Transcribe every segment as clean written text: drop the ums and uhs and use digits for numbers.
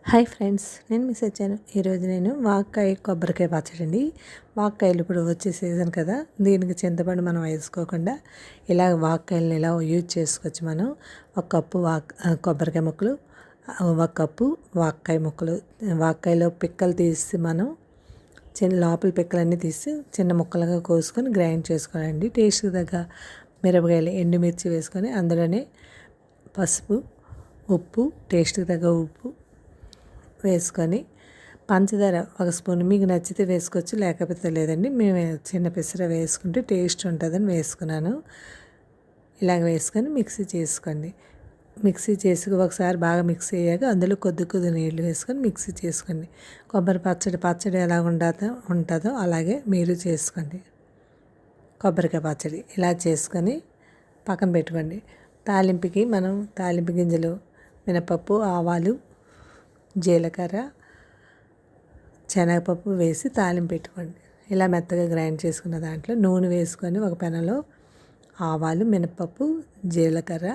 Hi friends, నేను miss వచ్చాను. ఈరోజు నేను వాక్కాయ కొబ్బరికాయ పచ్చడి అండి. వాక్కాయలు ఇప్పుడు వచ్చే సీజన్ కదా, దీనికి చింతపండు మనం వేసుకోకుండా ఇలా వాక్కాయలను ఇలా యూజ్ చేసుకోవచ్చు. మనం ఒక కప్పు కొబ్బరికాయ ముక్కలు, ఒక కప్పు వాక్కాయ ముక్కలు, వాక్కాయలో పిక్కలు తీసి మనం లోపల పిక్కలన్నీ తీసి చిన్న ముక్కలుగా కోసుకొని గ్రైండ్ చేసుకోవాలండి. టేస్ట్కి తగ్గ మిరపకాయలు, ఎండుమిర్చి వేసుకొని అందులోనే పసుపు, ఉప్పు, టేస్ట్కి తగ్గ ఉప్పు వేసుకొని పంచదార ఒక స్పూన్ మీకు నచ్చితే వేసుకోవచ్చు, లేకపోతే లేదండి. మేము చిన్న పెసర వేసుకుంటే టేస్ట్ ఉంటుందని వేసుకున్నాను. ఇలాగ వేసుకొని మిక్సీ చేసుకోండి. మిక్సీ చేసి ఒకసారి బాగా మిక్సీ అయ్యాక అందులో కొద్ది కొద్ది నీళ్ళు వేసుకొని మిక్సీ చేసుకోండి. కొబ్బరి పచ్చడి ఎలా ఉంటుందో అలాగే మీరు చేసుకోండి. కొబ్బరికాయ పచ్చడి ఇలా చేసుకొని పక్కన పెట్టుకోండి. తాలింపుకి మనం తాలింపు గింజలు, మినపప్పు, ఆవాలు, జీలకర్ర, శనగపప్పు వేసి తాలింపు పెట్టుకోండి. ఇలా మెత్తగా గ్రైండ్ చేసుకున్న దాంట్లో నూనె వేసుకొని ఒక పెనంలో ఆవాలు, మినపప్పు, జీలకర్ర,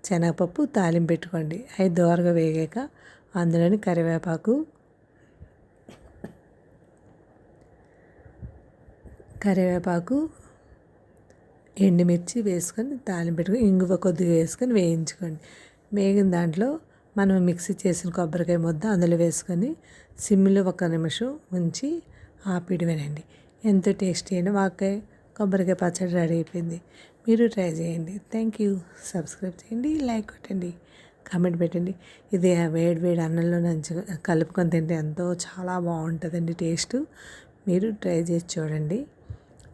శనగపప్పు తాలింపు పెట్టుకోండి. అవి దోరగా వేగాక అందులోని కరివేపాకు, ఎండుమిర్చి వేసుకొని తాలింపు పెట్టుకొని ఇంగువ కొద్దిగా వేసుకొని వేయించుకోండి. వేగిన దాంట్లో మనం మిక్సీ చేసిన కొబ్బరికాయ ముద్ద అందులో వేసుకొని సిమ్లో 1 నిమిషం ఉంచి ఆపిడమేనండి. ఎంతో టేస్టీ అయిన వాక్కాయ కొబ్బరికాయ పచ్చడి రెడీ అయిపోయింది. మీరు ట్రై చేయండి. Thank you. సబ్స్క్రైబ్ చేయండి, లైక్ కొట్టండి, కామెంట్ పెట్టండి. ఇది వేడి అన్నంలో కలుపుకొని తింటే చాలా బాగుంటుందండి టేస్ట్. మీరు ట్రై చేసి చూడండి.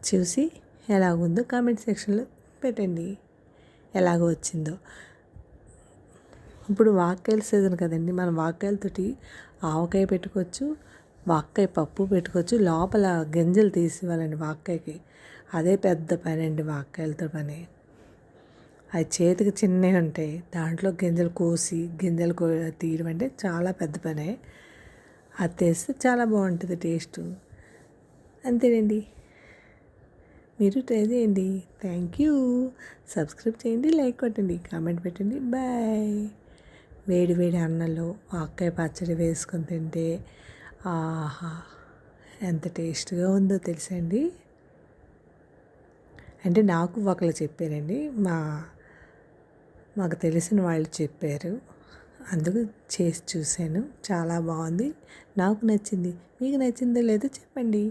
చూసి ఎలాగుందో కామెంట్ సెక్షన్లో పెట్టండి, ఎలాగో వచ్చిందో. ఇప్పుడు వాక్కాయల సీజన్ కదండి, మనం వాక్కాయలతోటి ఆవకాయ పెట్టుకోవచ్చు, వాక్కాయ పప్పు పెట్టుకోవచ్చు. లోపల గింజలు తీసివ్వాలండి వాక్కాయకి. అదే పెద్ద పని అండి వాక్కాయలతో పని. అవి చేతికి చిన్నవి ఉంటాయి, దాంట్లో గింజలు కోసి తీయడం అంటే చాలా పెద్ద పనే. అది తీస్తే చాలా బాగుంటుంది టేస్ట్. అంతేనండి, మీరు ట్రై చేయండి. Thank you. సబ్స్క్రైబ్ చేయండి, లైక్ కొట్టండి, కామెంట్ పెట్టండి. బాయ్. వేడి అన్నంలో వాక్కాయ పచ్చడి వేసుకొని తింటే ఆహా, ఎంత టేస్ట్గా ఉందో తెలుసండి. అంటే నాకు ఒకళ్ళు చెప్పారండి, మాకు తెలిసిన వాళ్ళు చెప్పారు, అందుకు చేసి చూశాను. చాలా బాగుంది, నాకు నచ్చింది. మీకు నచ్చిందో లేదో చెప్పండి.